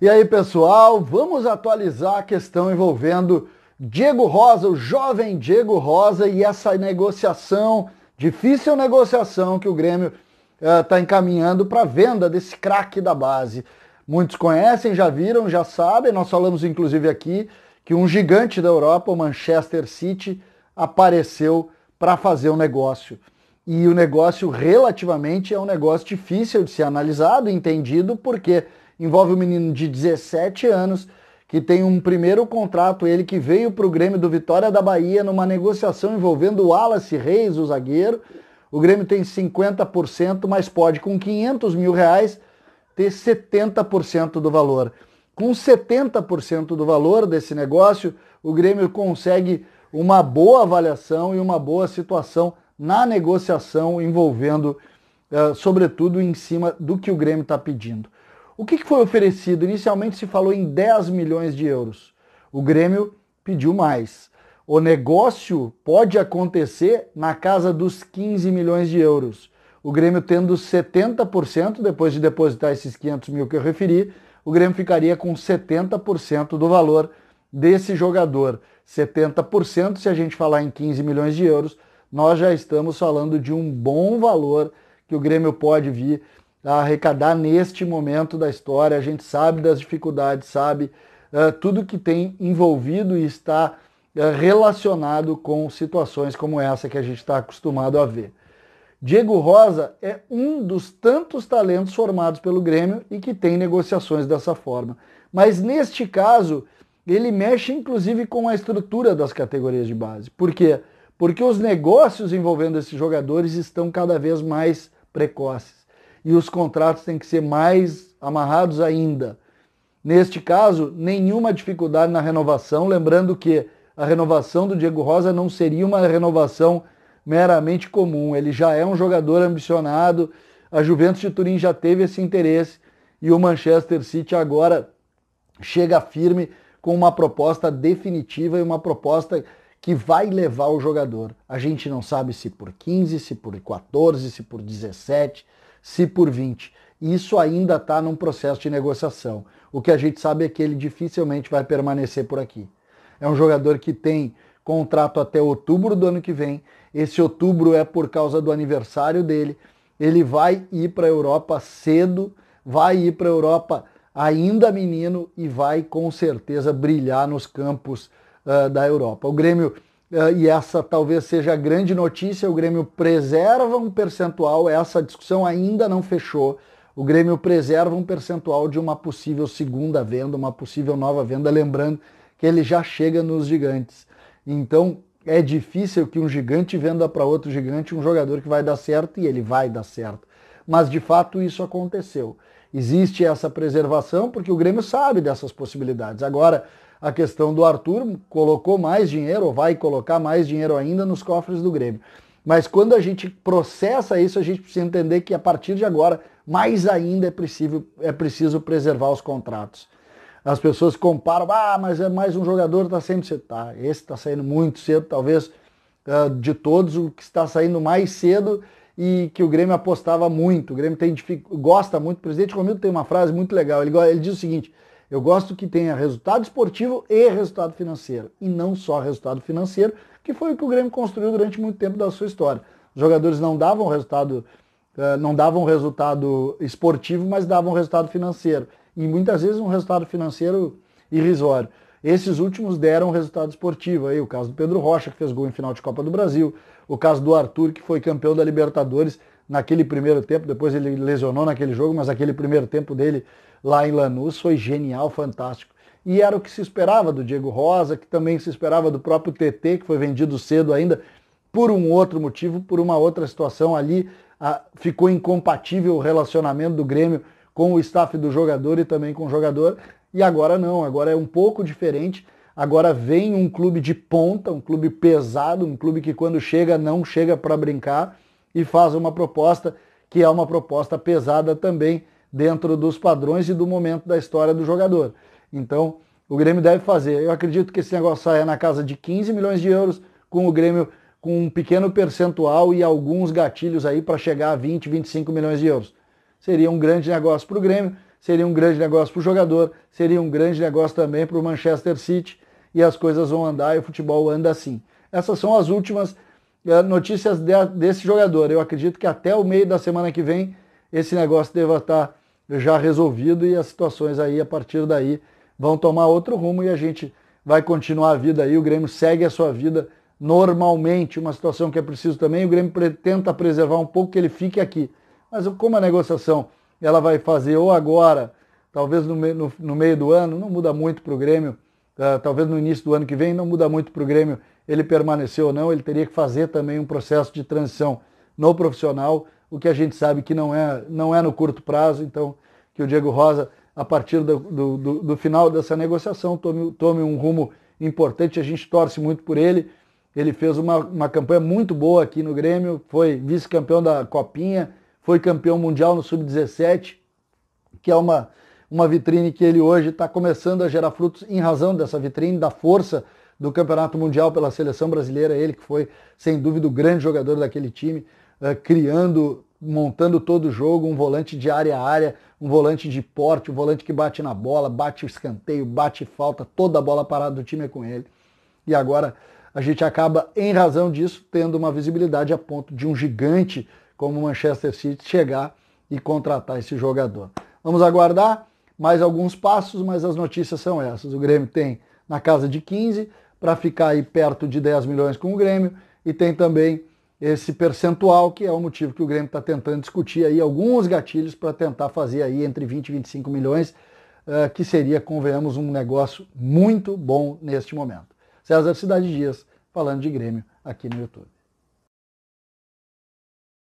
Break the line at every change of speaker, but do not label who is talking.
E aí, pessoal, vamos atualizar a questão envolvendo Diego Rosa, o jovem Diego Rosa, e essa negociação, difícil negociação que o Grêmio está encaminhando para a venda desse craque da base. Muitos conhecem, já viram, já sabem, nós falamos inclusive aqui que um gigante da Europa, o Manchester City, apareceu para fazer um negócio. E o negócio relativamente é um negócio difícil de ser analisado, entendido, porque envolve um menino de 17 anos que tem um primeiro contrato, ele que veio para o Grêmio do Vitória da Bahia numa negociação envolvendo o Wallace Reis, o zagueiro. O Grêmio tem 50%, mas pode com 500 mil reais ter 70% do valor. Com 70% do valor desse negócio, o Grêmio consegue uma boa avaliação e uma boa situação na negociação envolvendo, sobretudo, em cima do que o Grêmio está pedindo. O que foi oferecido? Inicialmente se falou em 10 milhões de euros. O Grêmio pediu mais. O negócio pode acontecer na casa dos 15 milhões de euros. O Grêmio tendo 70%, depois de depositar esses 500 mil que eu referi, o Grêmio ficaria com 70% do valor desse jogador. 70%, se a gente falar em 15 milhões de euros, nós já estamos falando de um bom valor que o Grêmio pode vir a arrecadar neste momento da história. A gente sabe das dificuldades, sabe tudo que tem envolvido e está relacionado com situações como essa que a gente está acostumado a ver. Diego Rosa é um dos tantos talentos formados pelo Grêmio e que tem negociações dessa forma. Mas neste caso, ele mexe inclusive com a estrutura das categorias de base. Por quê? Porque os negócios envolvendo esses jogadores estão cada vez mais precoces. E os contratos têm que ser mais amarrados ainda. Neste caso, nenhuma dificuldade na renovação, lembrando que a renovação do Diego Rosa não seria uma renovação meramente comum. Ele já é um jogador ambicionado, a Juventus de Turim já teve esse interesse e o Manchester City agora chega firme com uma proposta definitiva e uma proposta que vai levar o jogador. A gente não sabe se por 15, se por 14, se por 17, se por 20. Isso ainda está num processo de negociação. O que a gente sabe é que ele dificilmente vai permanecer por aqui. É um jogador que tem contrato até outubro do ano que vem. Esse outubro é por causa do aniversário dele. Ele vai ir para a Europa cedo, vai ir para a Europa ainda menino e vai com certeza brilhar nos campos da Europa. O Grêmio, e essa talvez seja a grande notícia, o Grêmio preserva um percentual, essa discussão ainda não fechou, o Grêmio preserva um percentual de uma possível segunda venda, uma possível nova venda, lembrando que ele já chega nos gigantes. Então é difícil que um gigante venda para outro gigante um jogador que vai dar certo, e ele vai dar certo. Mas de fato isso aconteceu. Existe essa preservação porque o Grêmio sabe dessas possibilidades. Agora, a questão do Arthur colocou mais dinheiro, ou vai colocar mais dinheiro ainda nos cofres do Grêmio. Mas quando a gente processa isso, a gente precisa entender que a partir de agora, mais ainda é preciso preservar os contratos. As pessoas comparam, mas é mais um jogador, está saindo cedo. Tá, esse está saindo muito cedo, talvez de todos o que está saindo mais cedo e que o Grêmio apostava muito. O Grêmio gosta muito. O presidente Romildo tem uma frase muito legal, ele diz o seguinte: eu gosto que tenha resultado esportivo e resultado financeiro. E não só resultado financeiro, que foi o que o Grêmio construiu durante muito tempo da sua história. Os jogadores não davam resultado esportivo, mas davam resultado financeiro. E muitas vezes um resultado financeiro irrisório. Esses últimos deram resultado esportivo. Aí, o caso do Pedro Rocha, que fez gol em final de Copa do Brasil. O caso do Arthur, que foi campeão da Libertadores naquele primeiro tempo. Depois ele lesionou naquele jogo, mas aquele primeiro tempo dele lá em Lanús foi genial, fantástico. E era o que se esperava do Diego Rosa, que também se esperava do próprio TT, que foi vendido cedo ainda, por um outro motivo, por uma outra situação ali. Ficou incompatível o relacionamento do Grêmio com o staff do jogador e também com o jogador. E agora não, agora é um pouco diferente. Agora vem um clube de ponta, um clube pesado, um clube que quando chega não chega para brincar e faz uma proposta que é uma proposta pesada também, dentro dos padrões e do momento da história do jogador. Então, o Grêmio deve fazer. Eu acredito que esse negócio saia na casa de 15 milhões de euros, com o Grêmio com um pequeno percentual e alguns gatilhos aí para chegar a 20, 25 milhões de euros. Seria um grande negócio para o Grêmio, seria um grande negócio para o jogador, seria um grande negócio também para o Manchester City, e as coisas vão andar e o futebol anda assim. Essas são as últimas notícias desse jogador. Eu acredito que até o meio da semana que vem esse negócio deva estar já resolvido e as situações aí, a partir daí, vão tomar outro rumo e a gente vai continuar a vida aí. O Grêmio segue a sua vida normalmente, uma situação que é preciso também. O Grêmio tenta preservar um pouco que ele fique aqui. Mas como a negociação ela vai fazer ou agora, talvez no meio do ano, não muda muito para o Grêmio, talvez no início do ano que vem, não muda muito para o Grêmio ele permanecer ou não, ele teria que fazer também um processo de transição no profissional, o que a gente sabe que não é no curto prazo, então que o Diego Rosa, a partir do final dessa negociação, tome um rumo importante, a gente torce muito por ele. Ele fez uma campanha muito boa aqui no Grêmio, foi vice-campeão da Copinha, foi campeão mundial no Sub-17, que é uma vitrine que ele hoje está começando a gerar frutos em razão dessa vitrine, da força do Campeonato Mundial pela seleção brasileira, ele que foi, sem dúvida, o grande jogador daquele time, montando todo o jogo, um volante de área a área, um volante de porte, um volante que bate na bola, bate o escanteio, bate falta, toda a bola parada do time é com ele. E agora a gente acaba, em razão disso, tendo uma visibilidade a ponto de um gigante como o Manchester City chegar e contratar esse jogador. Vamos aguardar mais alguns passos, mas as notícias são essas. O Grêmio tem na casa de 15 para ficar aí perto de 10 milhões com o Grêmio e tem também esse percentual que é o motivo que o Grêmio está tentando discutir aí alguns gatilhos para tentar fazer aí entre 20 e 25 milhões, que seria, convenhamos, um negócio muito bom neste momento. César Cidade Dias, falando de Grêmio aqui no YouTube.